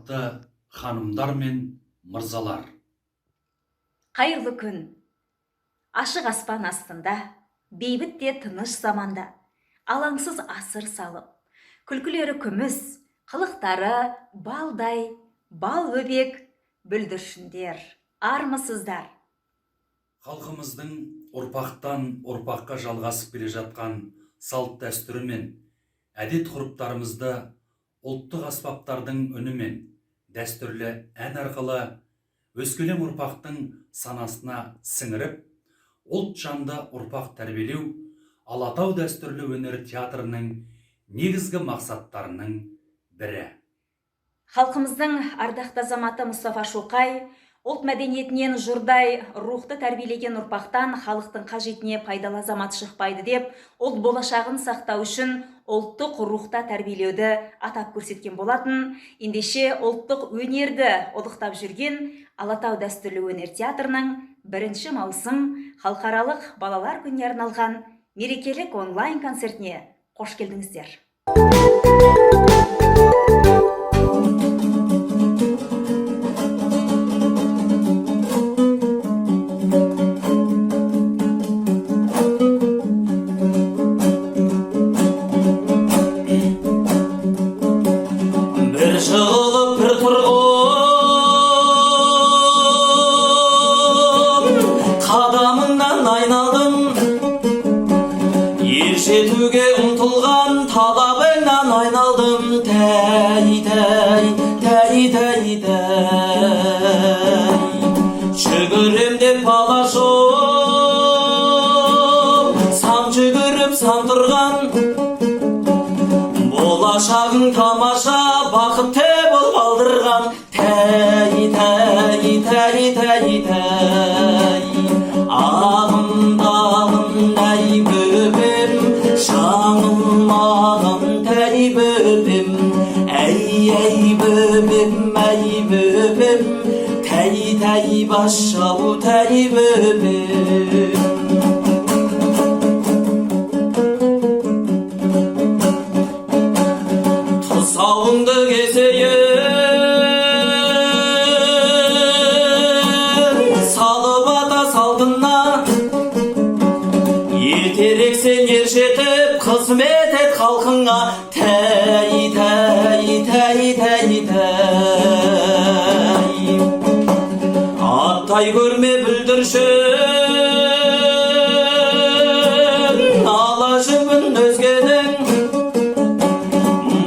Ардақты ханымдар мен мырзалар. Қайырлы күн. Ашық аспан астында, бейбіт те тыныш заманда, алаңсыз асыр салып, күлкілері күміс, қылықтары балдай, бал бөбек, бүлдіршіндер, армысыздар. Халқымыздың ұрпақтан ұрпаққа жалғасып келе жатқан салт дәстүрі мен әдет ғұрыптарымызды ұлттық аспаптардың үнімен, дәстүрлі ән арқылы өскелең ұрпақтың санасына сіңіріп, ұлт жанды ұрпақ тәрбиелеу Алатау дәстүрлі өнер театрының негізгі мақсаттарының бірі. Халқымыздың ардақты азаматы Мұстафа Шоқай ұлт мәдениетінен жұрдай рухты тәрбиелеген ұрпақтан халықтың қажетіне пайдалы азамат шықпайды деп, ұлт болашағын сақтау үшін ұлттық рухта тәрбиелеуді атап көрсеткен болатын. Ендеше ұлттық өнерді ұлықтап жүрген Алатау дәстүрлі өнер театрының 1 маусым халықаралық балалар күніне арналған мерекелік онлайн концертіне қош келдіңіздер. Жетуге ұмтылған талабыңнан айналдым, тәй. Жүгірем деп бала жоқ, сан жүгіріп сан тұрған, болашағың тамаша, бақыт тебіл балдырған, тәй. Ағымдағым әй бөбем, жаңылмағым тәй бөбем, әй бөбем, тәй басшау тәй бөбем. Тұсауыңды кесейін, салып ата салтына, ертерексен ержетіп қызмет ет халқыңа, тәй. Аттай көрме бүлдіршін, ала жібін өзгенің,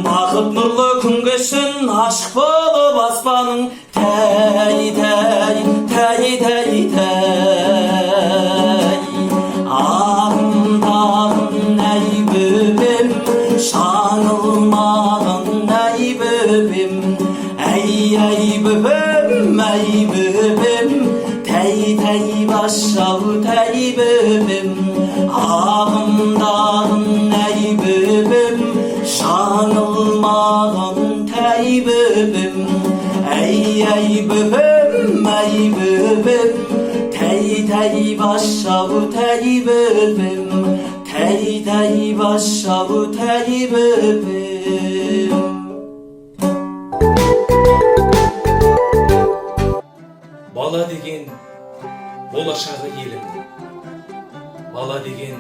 бақыт нұрлы күн кешін, ашық болып аспаның, тәй. Ағымдағын әй бөбем, жаңылмағын әй бөбем, әй бөбем, тәй басшау тәй бөбем. Ағымдағын әй бөбем, жаңылмағын тәй бөбем, әй бөбем, тәй басшау тәй бөбем, тәй басшау тәй бөбем. Бала деген болашағы елім, бала деген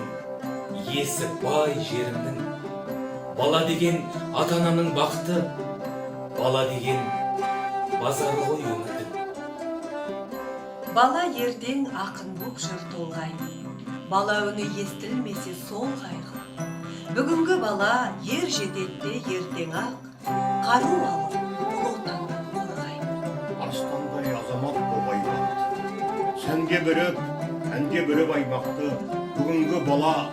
есі бай жерімнің, бала деген ата-анамның бақыты, бала деген базары ғой өмірдің. Бала ерден ақын боп жыр толғай, бала үні естілмесе сол қайғы. Бүгінгі бала ер жететте ертең ақ, қару алып ұлы отаннан қорғай. Арыстандай азамат боп аймақты, сәнге бөліп, әнге бөліп аймақты, бүгінгі бала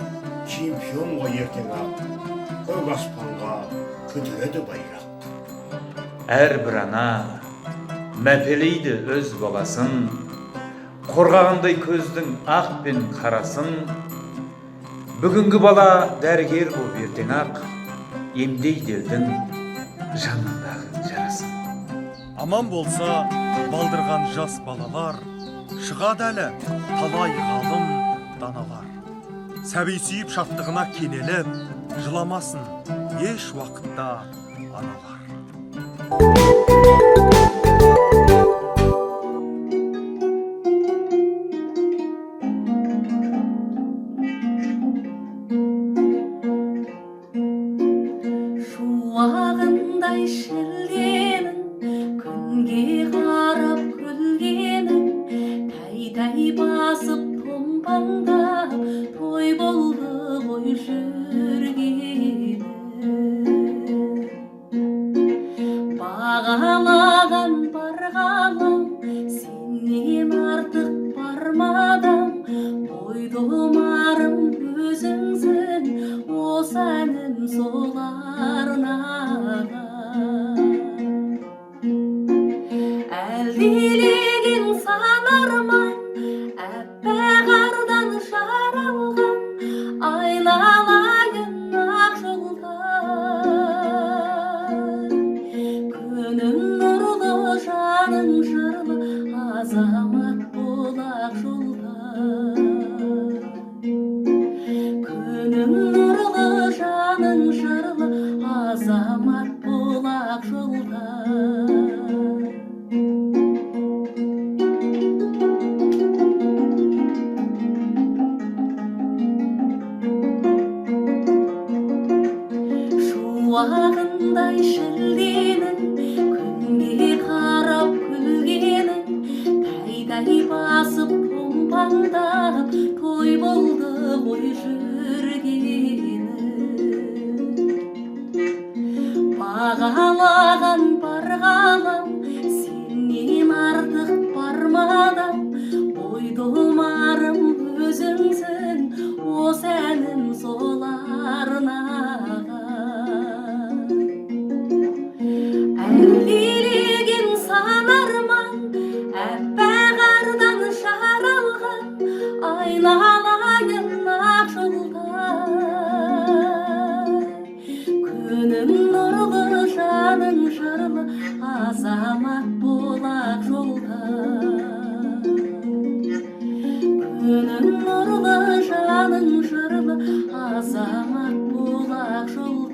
чемпион ғой ертең ақ, көк аспанға көтереді байрақ. Әрбір ана мәпелейді өз баласын, қорғағандай көздің ақ пен қарасын. Бүгінгі бала дәрігер боп ертең ақ, емдейді елдің жанындағы жарасын. Аман болса балдырған жас балалар, шығады әлі талай ғалым даналар. Сәби сүйіп шаттығына кенеліп, жыламасын еш уақытта аналар. басып томпаңдап той болды ғой жүргенім. Бағалаған бар ғалам, сенен артық бармадам. Ойдымарым өзіңсің, осы әнім сол арнаға. Әлдилеген сан арман, әппақ ардан жаралған, айналайын ақ жолдар. Күнің нұрлы, жаның жырлы, азамат бол ақ жолдар. Күнің нұрлы, жаның жырлы, азамат бол ақ жолдар. Шуағындай шілденің, күнге қарап күлгенің, тайдай басып томпаңдап той болды ғой жүргенім. Бағалаған бар ғалам, сенен артық бармадам. Ойдымарым өзіңсің, осы әнім сол арнаға. Әлдилеген сан арман, әппақ ардан жаралған, айналайын ақ жолдар. Күнің нұрлы, жаның жырлы, азамат бол ақ жолдар. Күнің нұрлы, жаның жырлы, азамат бол ақ жолдар.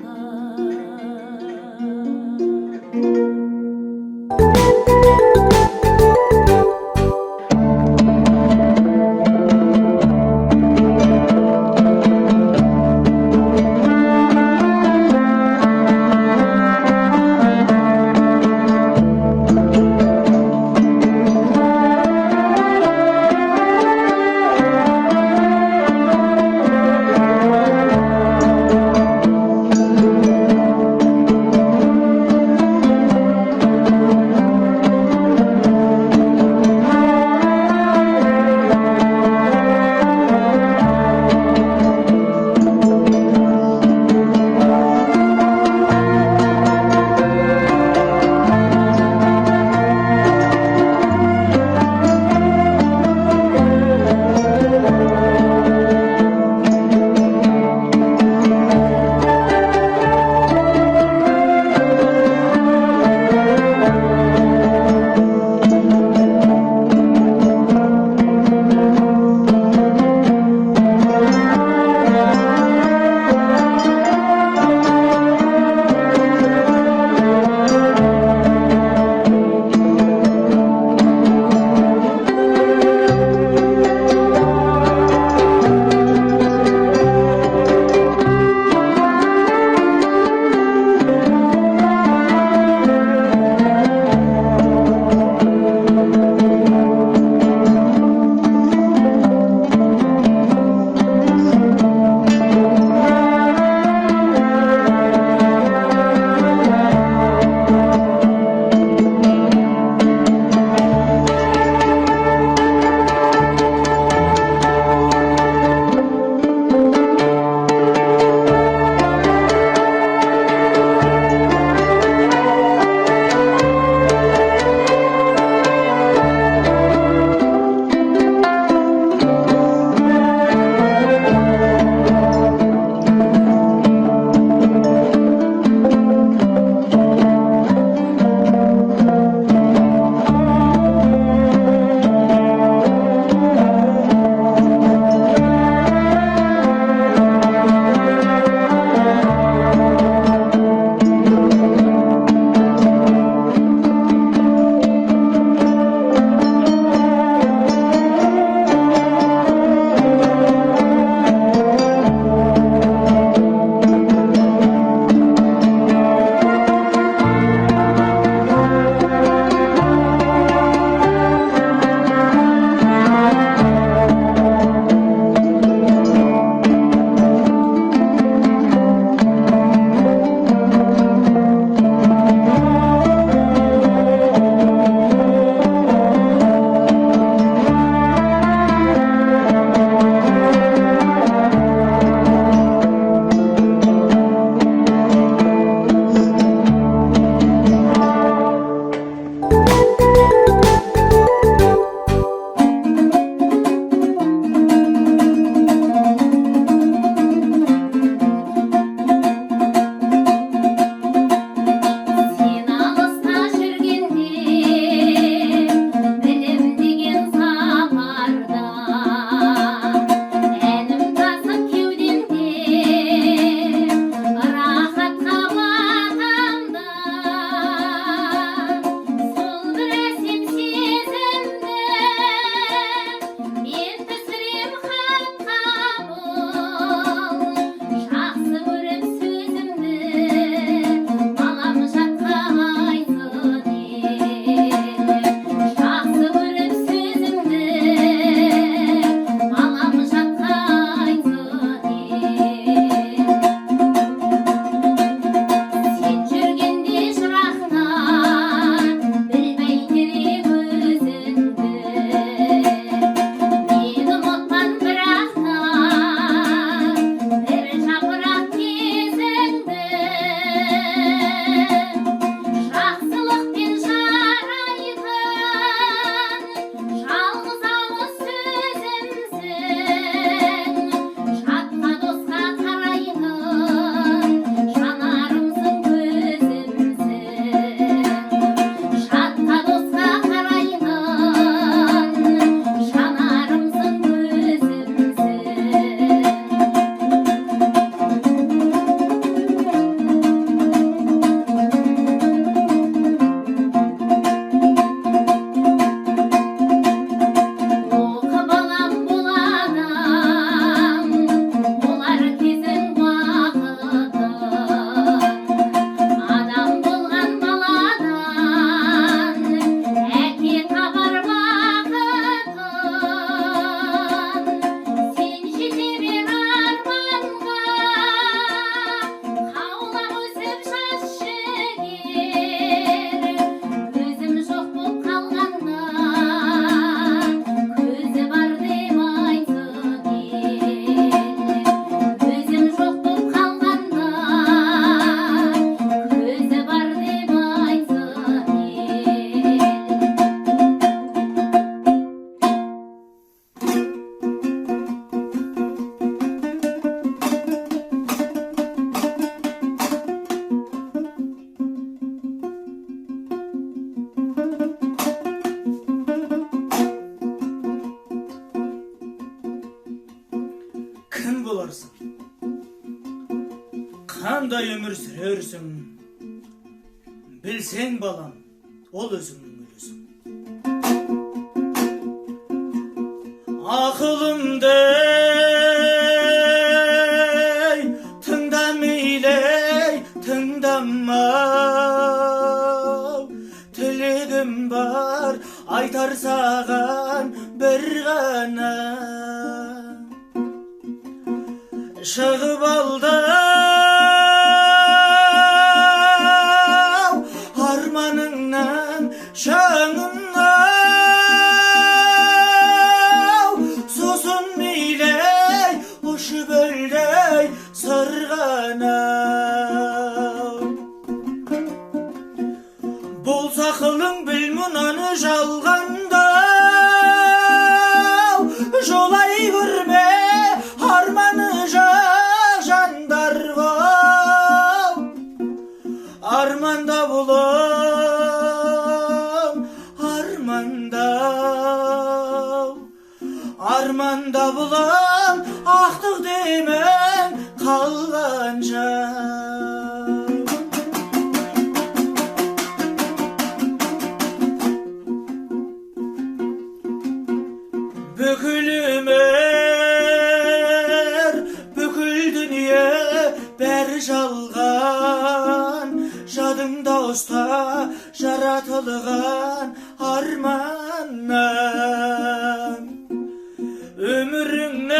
қандай өмір сүрерсің, білсең балам, ол өзіңнің үлесің. Ақылымды тыңда мейлі, тыңдамау, тілегім бар айтар саған бір ғана. Шығып алдым арманыңнан шаңына, сосын мейлі ұшып өлдей сырғанау. Болса қылың біл мұнаны жалғандау, жолай көрме арманы жақ жандарға. Арманда болам, арманда болам, ақтық демен қалғанша. Бүкіл өмір, бүкіл дүние бәрі жалған, жадыңда ұста жаратылған арманнан. Өміріңнен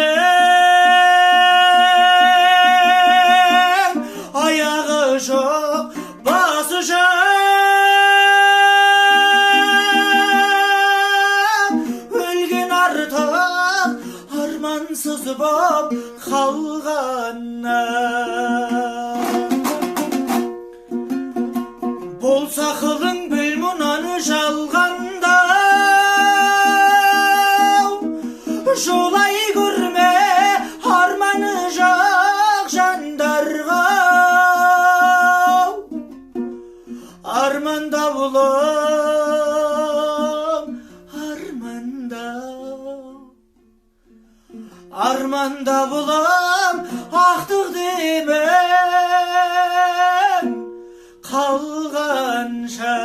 аяғы жоқ, басы жоқ, өлген артық армансыз боп қалғаннан. Болса қылың біл мұнаны жалғандау, жолай көрме арманы жақ жандарға. Арманда болам, арманда болам, ақтық демен қалғанша.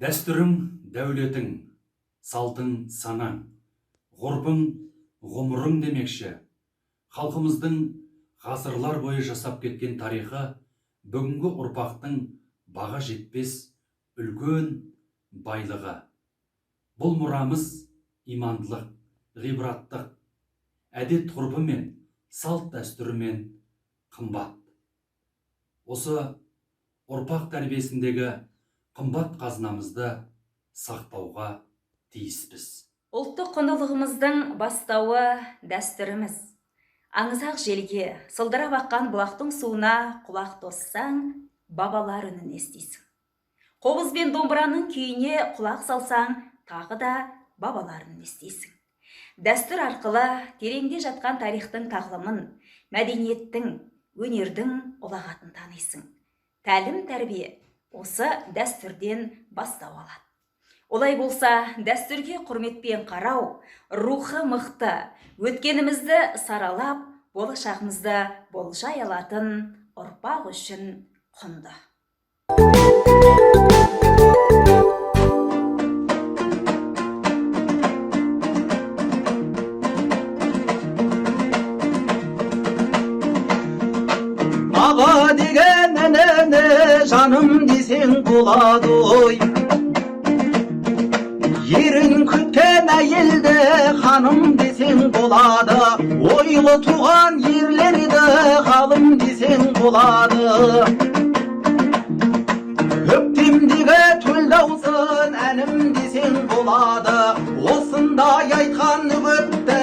Дәстүрің дәулетің, салтың санаң, ғұрпың ғұмырың демекші. Халқымыздың ғасырлар бойы жасап кеткен тарихы бүгінгі ұрпақтың баға жетпес үлкен байлығы. Бұл мұрамыз имандылық, ғибраттық, әдет ғұрпымен, салт дәстүрімен қымбат. Осы ұрпақ тәрбиесіндегі қымбат қазынамызды сақтауға тиіспіз. Ұлттық құндылығымыздың бастауы дәстүріміз. Аңызақ желге, сылдырап аққан бұлақтың суына құлақ тоссаң, бабалар үнін естисің. Қобыз бен домбыраның күйіне құлақ салсаң, тағы да бабаларын естисің. Дәстүр арқылы тереңде жатқан тарихтың тағлымын, мәдениеттің, өнердің ұлағатын танисың. Тәлім тәрбие осы дәстүрден бастау алады. Олай болса, дәстүрге құрметпен қарау, рухы мықты, өткенімізді саралап, болашағымызды болжай алатын ұрпақ үшін құнды. Аға деген әніне жаным десең болады ой. Ерін күткен әйелді ханым десең болады. Ойлы туған ерлерді ғалым десең болады. Өктемдегі төл даусын әнім десең болады. Осындай айтқан үгітті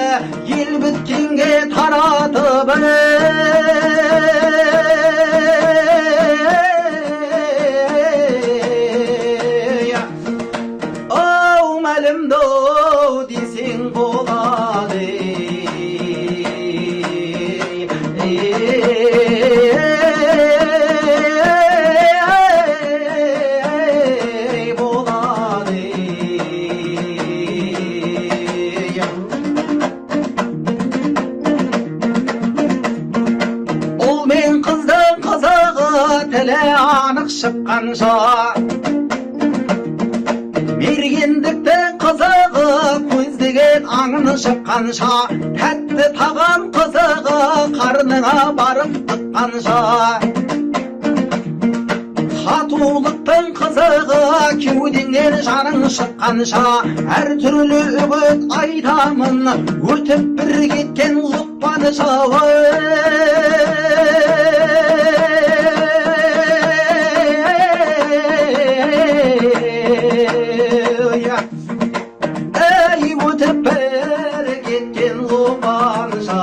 ел біткенге таратып мәлімді десең болады. Ұл мен қыздың қызығы тілі анық шыққанша, мергендіктің қызығы көздеген аңын шыққанша, тәтті тағам қызығы қарныңа барып тыққанша, татулықтың қызығы кеудеңнен жаның шыққанша, әр түрлі үгіт айтамын өтіп бір кеткен лұқпанша. Өтіп бір кеткен лұқпанша.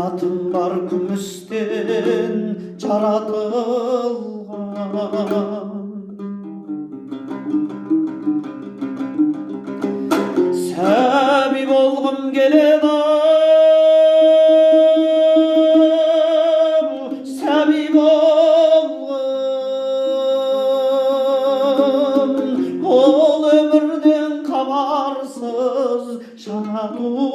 Қанатым бар күмістен жаратылған, сәби болғым келеді, сәби болғым, ол өмірден хабарсыз жаңа туған.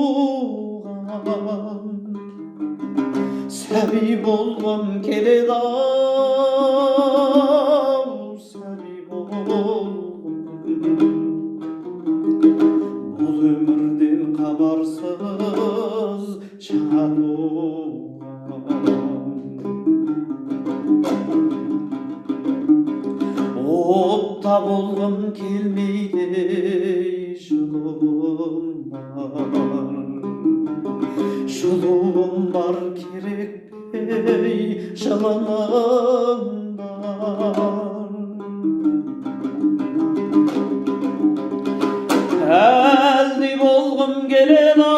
Сәби болғым келеді, сәби болғым, бұл өмірден хабарсыз жаңа туған. Отта болғым келмейді, жылуым бар, жылуым бар керек пе, жылыным бар. Әлди болғым келеді,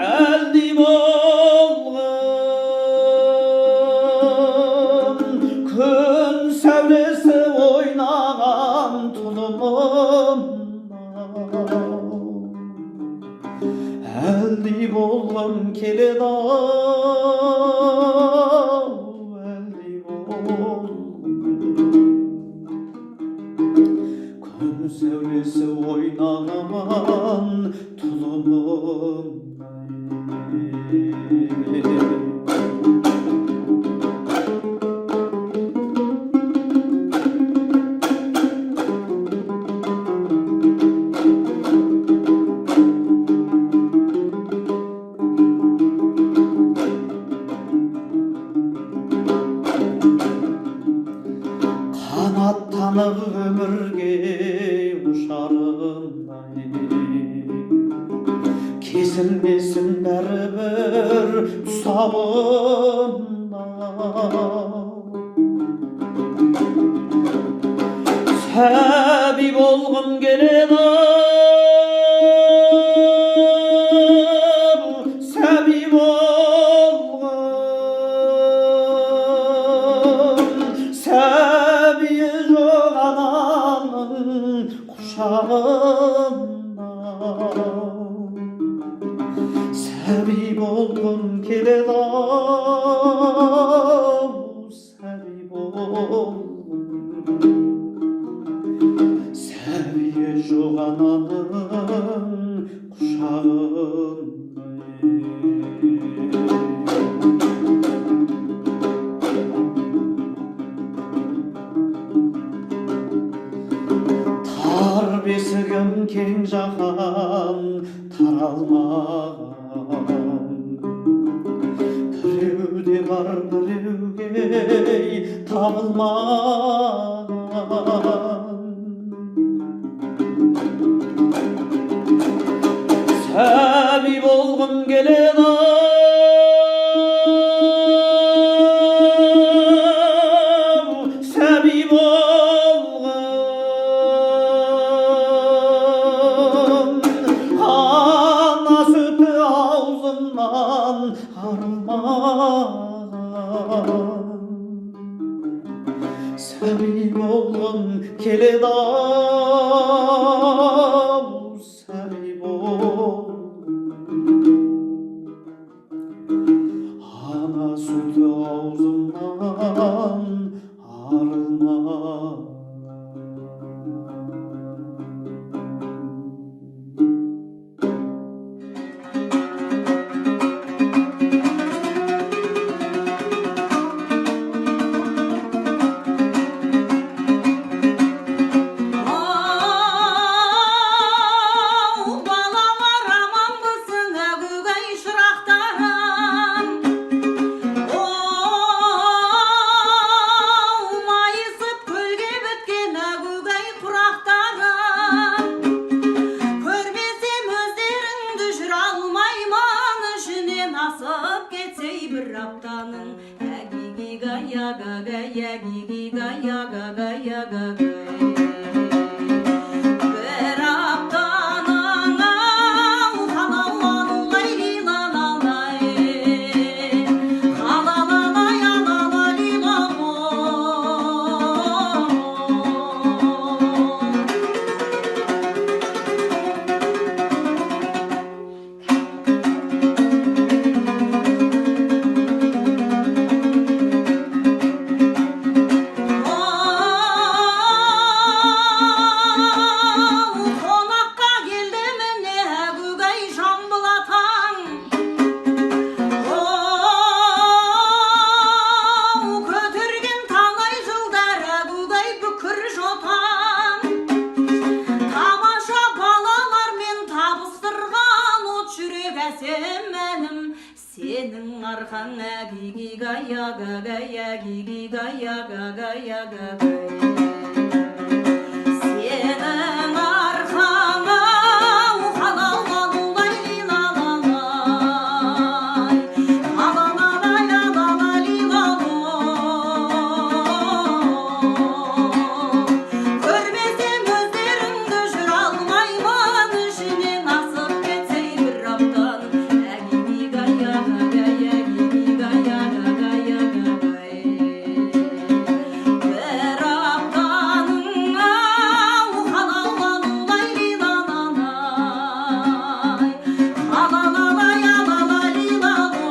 әлди болғым, күн сәулесі ойнаған тұлымым. Әлди болғым келеді, әлди болғым, күн сәулесі ойнаған тұлымым. Қанаттанып өмірге ұшарымдай, кесілмесін бәрібір тұсабымда. Сәби болғым келеді, сәби болғым, сәбиі жоқ ананың құшағында. Сәби болғым келеді, сәби болғым, сәбиі жоқ ананың құшағында. Тар бесігім кең жаһан таралмаған, біреуде бар біреуге табылмаған. Сәби болғым келеді, сәби болғым, ана сүті аузымнан арылмаған. Сәби болғым келеді, сәби болғым, ана сүті аузымнан арылмаған. Bir haftanın арқан гиги гая гагая гиги гая гагая гагай сенің арқаңа халалан улай лилалалай лалалалай лалалай лилалой көрмесем өздеріңді жүр алмаймын ішінен асып кетсе бір аптан әгиги гая гагая гиги гая гагая гагай бір аптаның ау халалан улай лилалалай лалалалай лалалай лилалой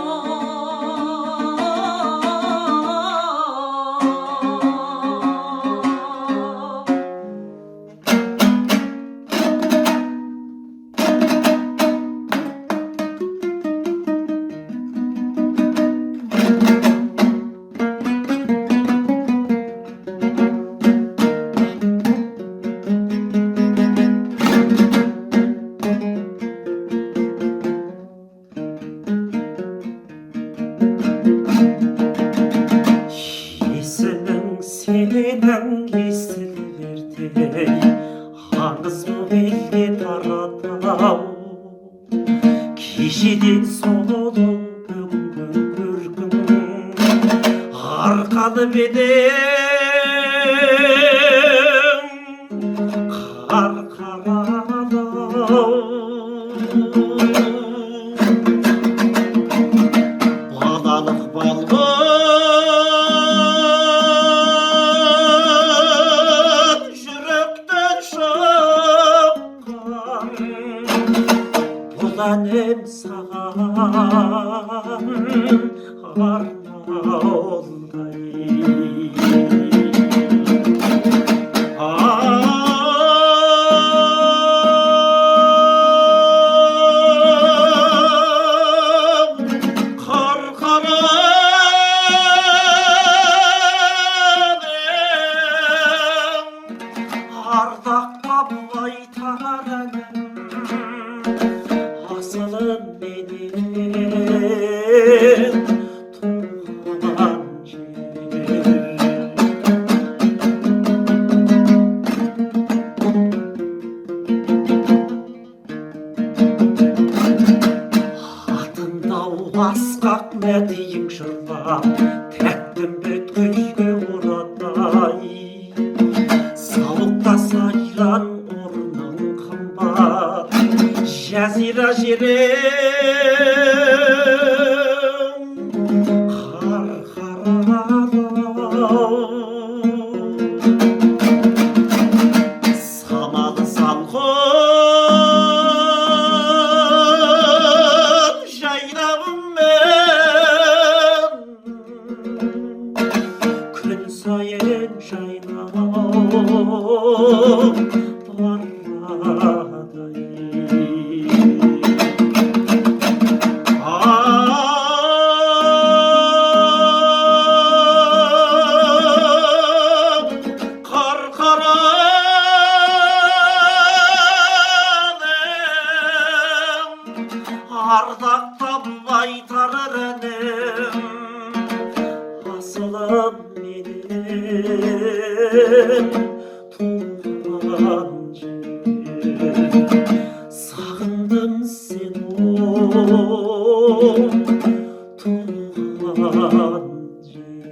Есінің сенің естілердей аңыз боп елге таратау кешеден солы бүгінгі көркің арқаны бедең қарқарады бадалық балғын жүректен шыққан бұл әнім саған ардақтап айтар әнім асылым менен туған жер атындау асқақ мәдиің жырлап тәттім бет күйге орадай сауықта сайран орның қымбат жазира жерім қарқарады самалы салқын жайнағыммен күн сайын жайнап ардақтап айтар әнім асылым менен туған жер сағындым сені туған жер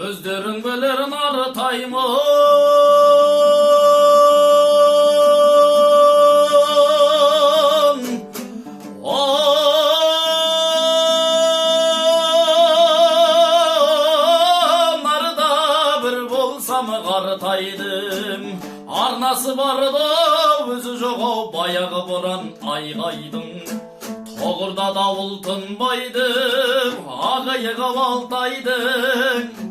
Өздерің білер нартаймын. Нарда бір болсам қартайдым. Арнасы барда өзі жоғау баяғы боран айғайдың. Тоғырда дауыл тынбайды, ағайығы балтайдың.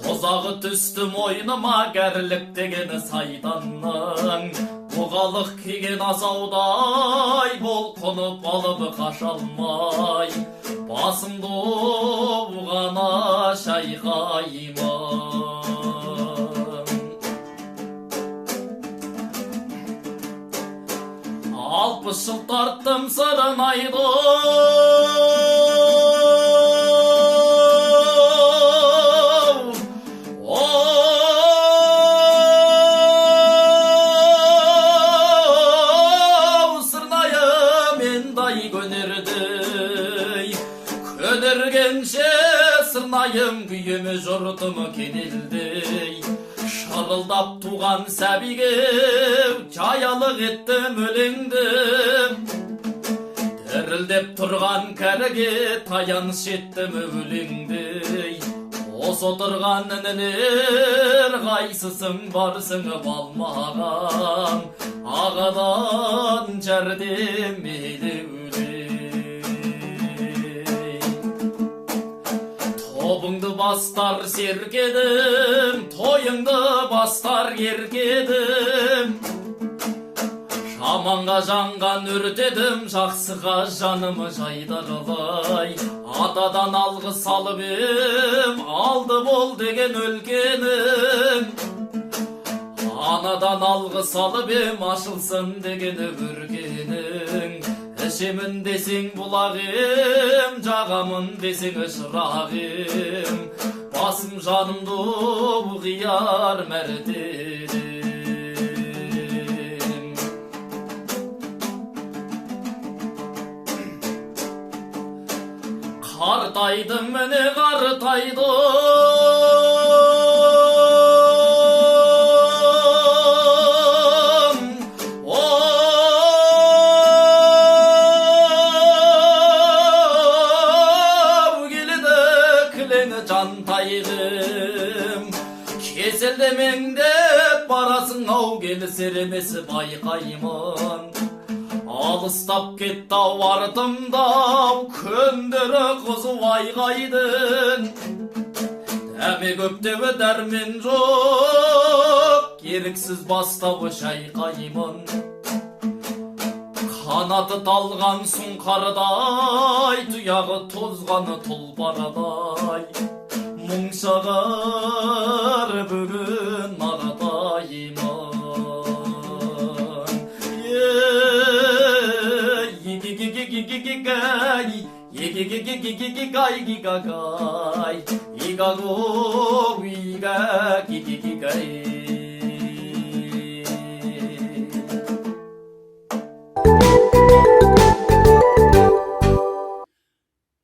Тозағы түсті мойныма кәрілік дегені сайтанның. Бұғалық кеген асаудай, бол қонып алып қашалмай. Басымды бұғана шайқаймын. Алпыс жыл тарттым сырын айды. Көнергенше сырнайым күйімі жұртымы кенелдей. Шырылдап туған сәбиге жаялық еттім өлеңді. Дірілдеп тұрған кәріге таяныш еттім өлеңдей. Осы отырған інілер қайсысың барсыңып алмаған, ағадан жәрдем елеулей. Тобыңды бастар серкедім, тойыңды бастар еркедім. Шаманға жанған үртедім, жақсыға жанымы жайдырылай. Атадан алғы салып ем, алды бол деген өлкенім. Анадан алғы салып ем, ашылсын деген өркенің. Ішемін десең бұлағым, жағамын десең шырағым. Басым жанымды бұғияр мәртедім. Қартайдым міне қартайдым. Keселдемеңдеп барасың ау, келісер емес байқаймын. Алыстап кетті ау артымда, көндері қызу айғайдың. Дәме көптеуі дәрмен жоқ, еріксіз бастауы шайқаймын. Қанаты талған сұңқардай, тұяғы тозғаны тұлпардай. Мұңшағар бүгін ағатайымын.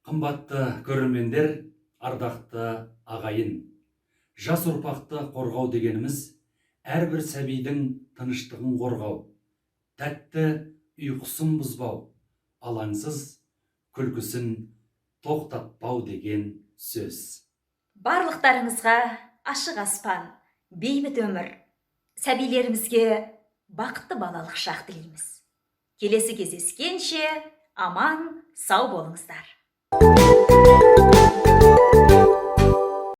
Қымбатты көрермендер, ардақты ағайын, жас ұрпақты қорғау дегеніміз әрбір сәбидің тыныштығын қорғау, тәтті ұйқысын бұзбау, алаңсыз күлкісін тоқтатпау деген сөз. Барлықтарыңызға ашық аспан, бейбіт өмір, сәбилерімізге бақытты балалық шақ тілейміз. Келесі кездескенше аман, сау болыңыздар.